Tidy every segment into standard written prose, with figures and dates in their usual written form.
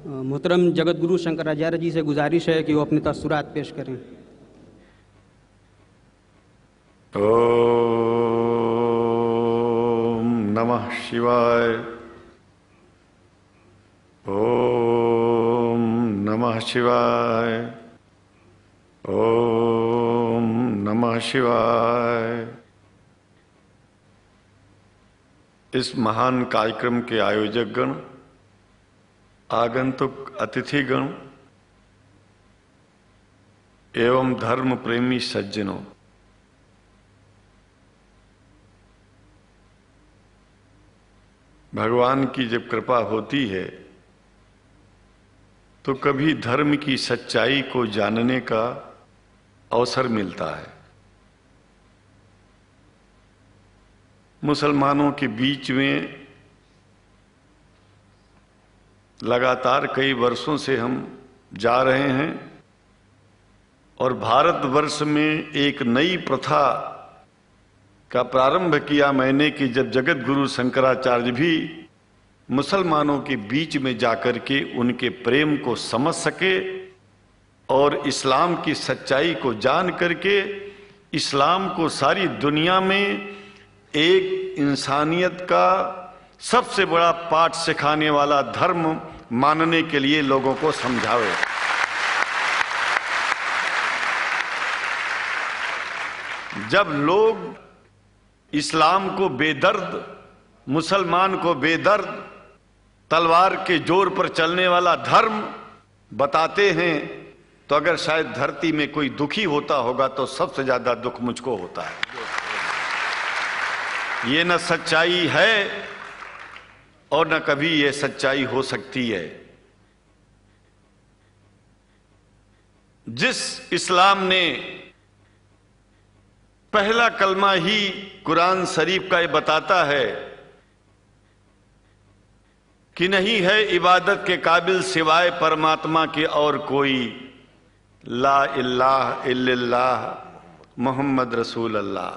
मोहतरम जगत गुरु शंकराचार्य जी से गुजारिश है कि वो अपने तसुरात पेश करें। ओम नमः शिवाय। ओम नमः शिवाय। ओम नमः शिवाय। इस महान कार्यक्रम के आयोजक गण, आगंतुक अतिथिगण एवं धर्म प्रेमी सज्जनों, भगवान की जब कृपा होती है तो कभी धर्म की सच्चाई को जानने का अवसर मिलता है। मुसलमानों के बीच में लगातार कई वर्षों से हम जा रहे हैं और भारतवर्ष में एक नई प्रथा का प्रारंभ किया मैंने कि जब जगत गुरु शंकराचार्य भी मुसलमानों के बीच में जाकर के उनके प्रेम को समझ सके और इस्लाम की सच्चाई को जान करके इस्लाम को सारी दुनिया में एक इंसानियत का सबसे बड़ा पाठ सिखाने वाला धर्म मानने के लिए लोगों को समझावे। जब लोग इस्लाम को बेदर्द, मुसलमान को बेदर्द, तलवार के जोर पर चलने वाला धर्म बताते हैं तो अगर शायद धरती में कोई दुखी होता होगा तो सबसे ज्यादा दुख मुझको होता है। ये न सच्चाई है और न कभी ये सच्चाई हो सकती है। जिस इस्लाम ने पहला कलमा ही कुरान शरीफ का ये बताता है कि नहीं है इबादत के काबिल सिवाय परमात्मा के और कोई, ला इलाहा इल्लल्लाह मोहम्मद रसूल अल्लाह।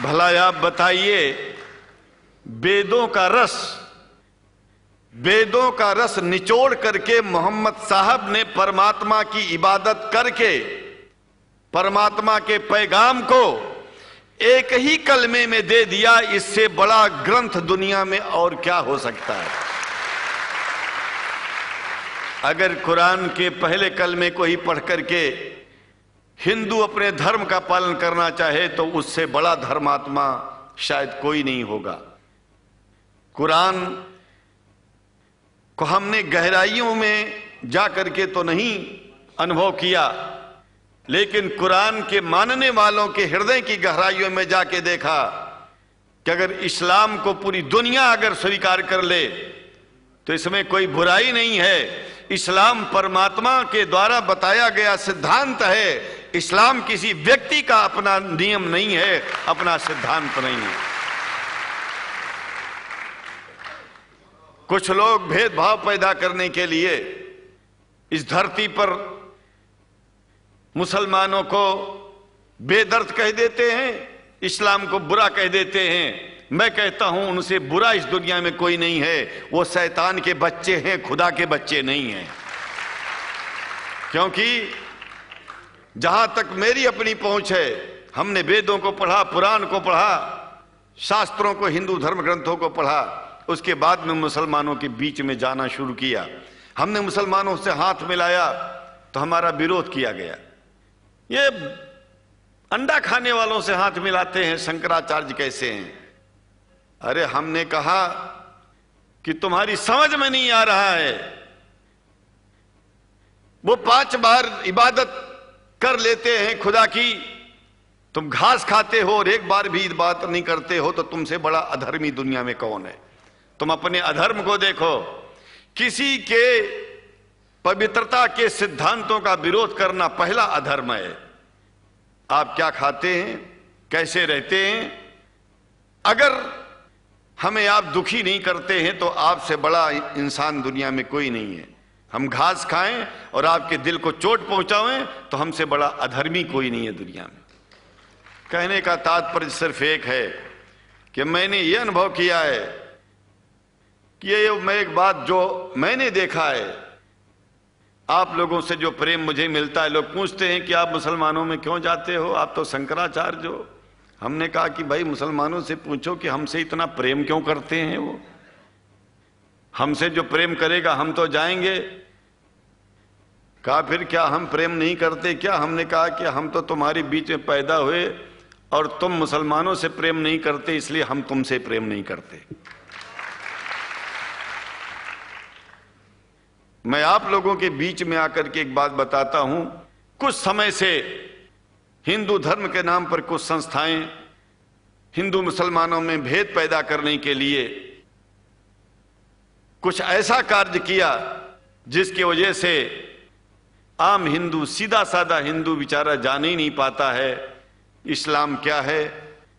भला आप बताइए, वेदों का रस निचोड़ करके मोहम्मद साहब ने परमात्मा की इबादत करके परमात्मा के पैगाम को एक ही कलमे में दे दिया। इससे बड़ा ग्रंथ दुनिया में और क्या हो सकता है। अगर कुरान के पहले कलमे को ही पढ़ करके हिंदू अपने धर्म का पालन करना चाहे तो उससे बड़ा धर्मात्मा शायद कोई नहीं होगा। कुरान को हमने गहराइयों में जा करके तो नहीं अनुभव किया, लेकिन कुरान के मानने वालों के हृदय की गहराइयों में जाके देखा कि अगर इस्लाम को पूरी दुनिया अगर स्वीकार कर ले तो इसमें कोई बुराई नहीं है। इस्लाम परमात्मा के द्वारा बताया गया सिद्धांत है। इस्लाम किसी व्यक्ति का अपना नियम नहीं है, अपना सिद्धांत नहीं है। कुछ लोग भेदभाव पैदा करने के लिए इस धरती पर मुसलमानों को बेदर्द कह देते हैं, इस्लाम को बुरा कह देते हैं। मैं कहता हूं उनसे बुरा इस दुनिया में कोई नहीं है। वो शैतान के बच्चे हैं, खुदा के बच्चे नहीं हैं। क्योंकि जहां तक मेरी अपनी पहुंच है, हमने वेदों को पढ़ा, पुराण को पढ़ा, शास्त्रों को, हिंदू धर्म ग्रंथों को पढ़ा। उसके बाद में मुसलमानों के बीच में जाना शुरू किया। हमने मुसलमानों से हाथ मिलाया तो हमारा विरोध किया गया। ये अंडा खाने वालों से हाथ मिलाते हैं, शंकराचार्य कैसे हैं? अरे हमने कहा कि तुम्हारी समझ में नहीं आ रहा है। वो 5 बार इबादत कर लेते हैं खुदा की, तुम घास खाते हो और एक बार भी इबादत नहीं करते हो, तो तुमसे बड़ा अधर्मी दुनिया में कौन है? तुम अपने अधर्म को देखो। किसी के पवित्रता के सिद्धांतों का विरोध करना पहला अधर्म है। आप क्या खाते हैं, कैसे रहते हैं, अगर हमें आप दुखी नहीं करते हैं तो आपसे बड़ा इंसान दुनिया में कोई नहीं है। हम घास खाएं और आपके दिल को चोट पहुंचाएं तो हमसे बड़ा अधर्मी कोई नहीं है दुनिया में। कहने का तात्पर्य सिर्फ एक है कि मैंने ये अनुभव किया है कि ये मैं एक बात जो मैंने देखा है, आप लोगों से जो प्रेम मुझे मिलता है, लोग पूछते हैं कि आप मुसलमानों में क्यों जाते हो, आप तो शंकराचार्य हो। हमने कहा कि भाई मुसलमानों से पूछो कि हमसे इतना प्रेम क्यों करते हैं, वो हमसे जो प्रेम करेगा हम तो जाएंगे। कहा फिर क्या हम प्रेम नहीं करते क्या? हमने कहा कि हम तो तुम्हारे बीच में पैदा हुए और तुम मुसलमानों से प्रेम नहीं करते, इसलिए हम तुमसे प्रेम नहीं करते। मैं आप लोगों के बीच में आकर के एक बात बताता हूं, कुछ समय से हिंदू धर्म के नाम पर कुछ संस्थाएं हिंदू मुसलमानों में भेद पैदा करने के लिए कुछ ऐसा कार्य किया जिसकी वजह से आम हिंदू, सीधा साधा हिंदू बेचारा जान ही नहीं पाता है इस्लाम क्या है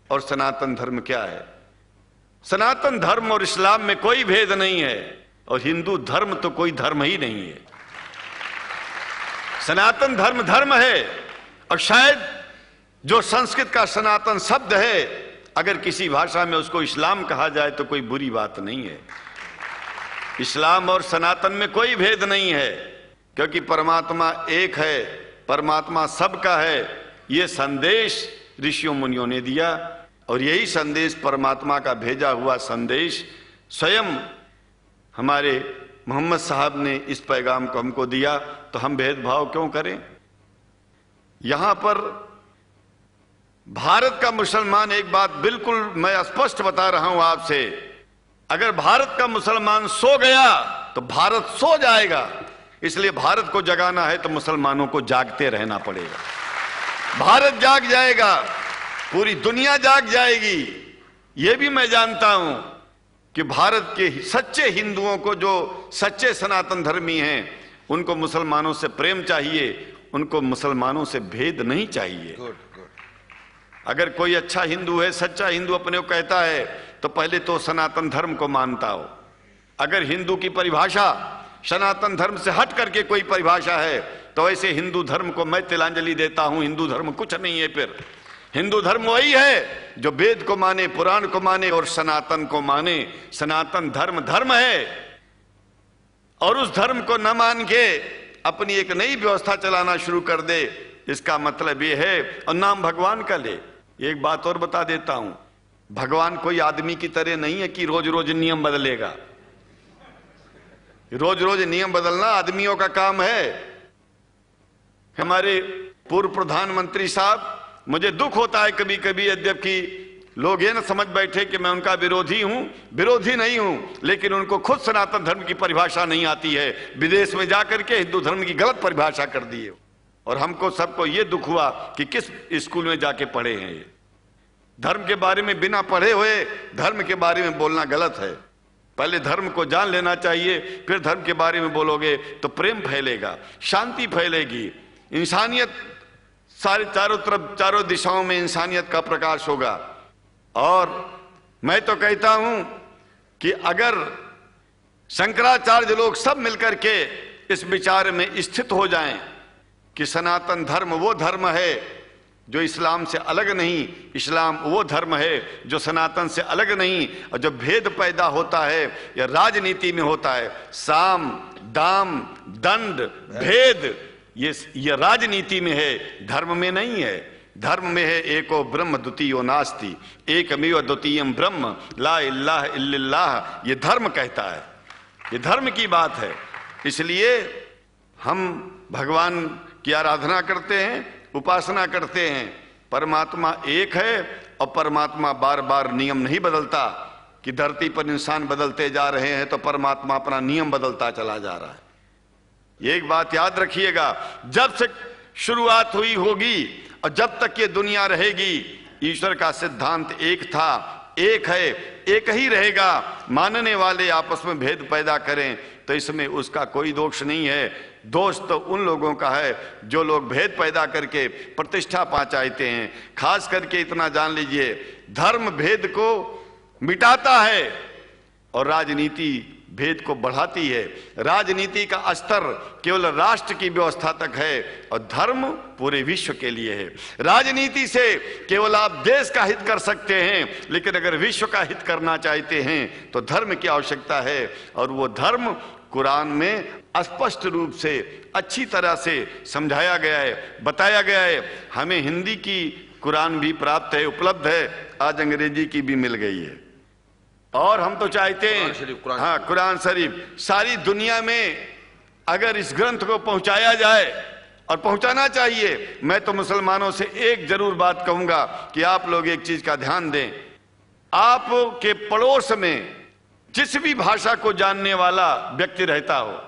और सनातन धर्म क्या है। सनातन धर्म और इस्लाम में कोई भेद नहीं है और हिंदू धर्म तो कोई धर्म ही नहीं है। सनातन धर्म धर्म है और शायद जो संस्कृत का सनातन शब्द है, अगर किसी भाषा में उसको इस्लाम कहा जाए तो कोई बुरी बात नहीं है। इस्लाम और सनातन में कोई भेद नहीं है, क्योंकि परमात्मा एक है, परमात्मा सबका है। ये संदेश ऋषियों मुनियों ने दिया और यही संदेश, परमात्मा का भेजा हुआ संदेश, स्वयं हमारे मोहम्मद साहब ने इस पैगाम को हमको दिया। तो हम भेदभाव क्यों करें? यहां पर भारत का मुसलमान, एक बात बिल्कुल मैं स्पष्ट बता रहा हूं आपसे, अगर भारत का मुसलमान सो गया तो भारत सो जाएगा। इसलिए भारत को जगाना है तो मुसलमानों को जागते रहना पड़ेगा। भारत जाग जाएगा, पूरी दुनिया जाग जाएगी। यह भी मैं जानता हूं कि भारत के सच्चे हिंदुओं को, जो सच्चे सनातन धर्मी हैं, उनको मुसलमानों से प्रेम चाहिए, उनको मुसलमानों से भेद नहीं चाहिए। अगर कोई अच्छा हिंदू है, सच्चा हिंदू अपने को कहता है, तो पहले तो सनातन धर्म को मानता हो। अगर हिंदू की परिभाषा सनातन धर्म से हट करके कोई परिभाषा है तो ऐसे हिंदू धर्म को मैं तिलांजलि देता हूं। हिंदू धर्म कुछ नहीं है। फिर हिंदू धर्म वही है जो वेद को माने, पुराण को माने और सनातन को माने। सनातन धर्म धर्म है और उस धर्म को न मान के अपनी एक नई व्यवस्था चलाना शुरू कर दे, इसका मतलब यह है, और नाम भगवान का ले। एक बात और बता देता हूं, भगवान कोई आदमी की तरह नहीं है कि रोज रोज नियम बदलेगा। रोज रोज नियम बदलना आदमियों का काम है। हमारे पूर्व प्रधानमंत्री साहब, मुझे दुख होता है कभी कभी, यद्यपि लोग ये न समझ बैठे कि मैं उनका विरोधी हूं। विरोधी नहीं हूं, लेकिन उनको खुद सनातन धर्म की परिभाषा नहीं आती है। विदेश में जाकर के हिंदू धर्म की गलत परिभाषा कर दी है और हमको सबको ये दुख हुआ कि किस स्कूल में जाके पढ़े हैं ये। धर्म के बारे में बिना पढ़े हुए धर्म के बारे में बोलना गलत है। पहले धर्म को जान लेना चाहिए, फिर धर्म के बारे में बोलोगे तो प्रेम फैलेगा, शांति फैलेगी, इंसानियत सारे चारों तरफ, चारों दिशाओं में इंसानियत का प्रकाश होगा। और मैं तो कहता हूं कि अगर शंकराचार्य लोग सब मिलकर के इस विचार में स्थित हो जाएं कि सनातन धर्म वो धर्म है जो इस्लाम से अलग नहीं, इस्लाम वो धर्म है जो सनातन से अलग नहीं, और जो भेद पैदा होता है या राजनीति में होता है, साम दाम दंड भेद, ये राजनीति में है, धर्म में नहीं है। धर्म में है एको ब्रह्म द्वितीयो नास्ति, एकमेव द्वितीयम ब्रह्म ला इलाहा इल्लल्लाह। ये धर्म कहता है, ये धर्म की बात है। इसलिए हम भगवान की आराधना करते हैं, उपासना करते हैं। परमात्मा एक है और परमात्मा बार बार नियम नहीं बदलता कि धरती पर इंसान बदलते जा रहे हैं तो परमात्मा अपना नियम बदलता चला जा रहा है। एक बात याद रखिएगा, जब से शुरुआत हुई होगी और जब तक ये दुनिया रहेगी, ईश्वर का सिद्धांत एक था, एक है, एक ही रहेगा। मानने वाले आपस में भेद पैदा करें तो इसमें उसका कोई दोष नहीं है। दोष तो उन लोगों का है जो लोग भेद पैदा करके प्रतिष्ठा पा चाहते हैं। खास करके इतना जान लीजिए, धर्म भेद को मिटाता है और राजनीति भेद को बढ़ाती है। राजनीति का स्तर केवल राष्ट्र की व्यवस्था तक है और धर्म पूरे विश्व के लिए है। राजनीति से केवल आप देश का हित कर सकते हैं, लेकिन अगर विश्व का हित करना चाहते हैं तो धर्म की आवश्यकता है, और वो धर्म कुरान में स्पष्ट रूप से अच्छी तरह से समझाया गया है, बताया गया है। हमें हिंदी की कुरान भी प्राप्त है, उपलब्ध है, आज अंग्रेजी की भी मिल गई है। और हम तो चाहते हैं हाँ, कुरान शरीफ सारी दुनिया में अगर इस ग्रंथ को पहुंचाया जाए, और पहुंचाना चाहिए। मैं तो मुसलमानों से एक जरूर बात कहूंगा कि आप लोग एक चीज का ध्यान दें, आपके पड़ोस में जिस भी भाषा को जानने वाला व्यक्ति रहता हो,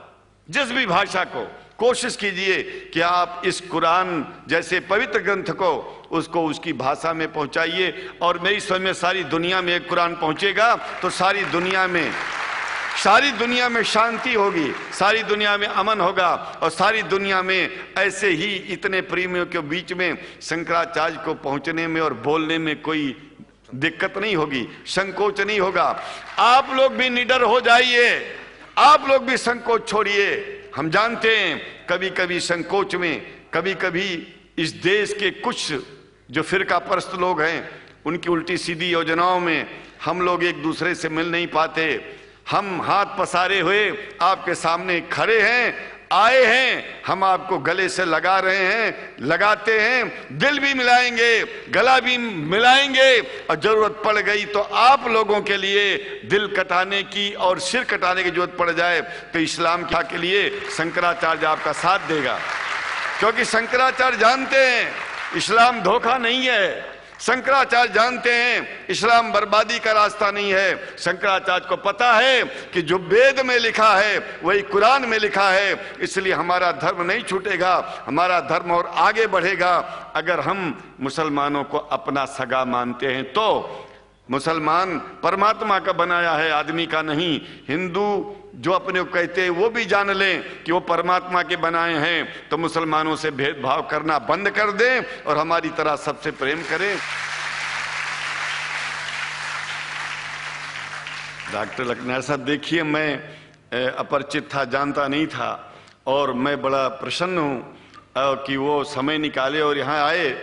जिस भी भाषा को, कोशिश कीजिए कि आप इस कुरान जैसे पवित्र ग्रंथ को उसको उसकी भाषा में पहुंचाइए। और मेरी समझ में सारी दुनिया में एक कुरान पहुंचेगा तो सारी दुनिया में शांति होगी, सारी दुनिया में अमन होगा, और सारी दुनिया में ऐसे ही इतने प्रेमियों के बीच में शंकराचार्य को पहुंचने में और बोलने में कोई दिक्कत नहीं होगी, संकोच नहीं होगा। आप लोग भी निडर हो जाइए, आप लोग भी संकोच छोड़िए। हम जानते हैं कभी कभी संकोच में, कभी कभी इस देश के कुछ जो फिरका परस्त लोग हैं उनकी उल्टी सीधी योजनाओं में हम लोग एक दूसरे से मिल नहीं पाते। हम हाथ पसारे हुए आपके सामने खड़े हैं, आए हैं, हम आपको गले से लगा रहे हैं, लगाते हैं, दिल भी मिलाएंगे, गला भी मिलाएंगे, और जरूरत पड़ गई तो आप लोगों के लिए दिल कटाने की और सिर कटाने की जरूरत पड़ जाए तो इस्लाम के लिए शंकराचार्य आपका साथ देगा। क्योंकि शंकराचार्य जानते हैं इस्लाम धोखा नहीं है, शंकराचार्य जानते हैं इस्लाम बर्बादी का रास्ता नहीं है। शंकराचार्य को पता है कि जो वेद में लिखा है वही कुरान में लिखा है, इसलिए हमारा धर्म नहीं छूटेगा, हमारा धर्म और आगे बढ़ेगा। अगर हम मुसलमानों को अपना सगा मानते हैं तो मुसलमान परमात्मा का बनाया है, आदमी का नहीं। हिंदू जो अपने को कहते हैं वो भी जान लें कि वो परमात्मा के बनाए हैं, तो मुसलमानों से भेदभाव करना बंद कर दें और हमारी तरह सबसे प्रेम करें। डॉक्टर लखनऊ साहब, देखिए मैं अपरिचित था, जानता नहीं था, और मैं बड़ा प्रसन्न हूँ कि वो समय निकाले और यहाँ आए।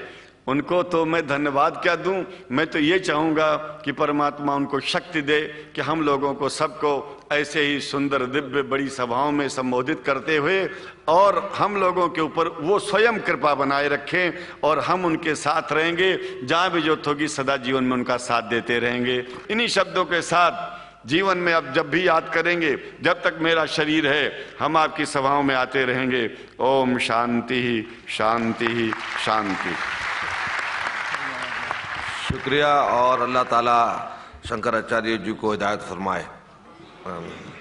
उनको तो मैं धन्यवाद क्या दूं, मैं तो ये चाहूँगा कि परमात्मा उनको शक्ति दे कि हम लोगों को सबको ऐसे ही सुंदर दिव्य बड़ी सभाओं में संबोधित करते हुए और हम लोगों के ऊपर वो स्वयं कृपा बनाए रखें और हम उनके साथ रहेंगे, जहाँ भी जरूरत होगी सदा जीवन में उनका साथ देते रहेंगे। इन्हीं शब्दों के साथ जीवन में अब जब भी याद करेंगे, जब तक मेरा शरीर है हम आपकी सभाओं में आते रहेंगे। ओम शांति ही शांति ही शांति। शुक्रिया, और अल्लाह ताला शंकराचार्य जी को हिदायत फरमाए। आमीन।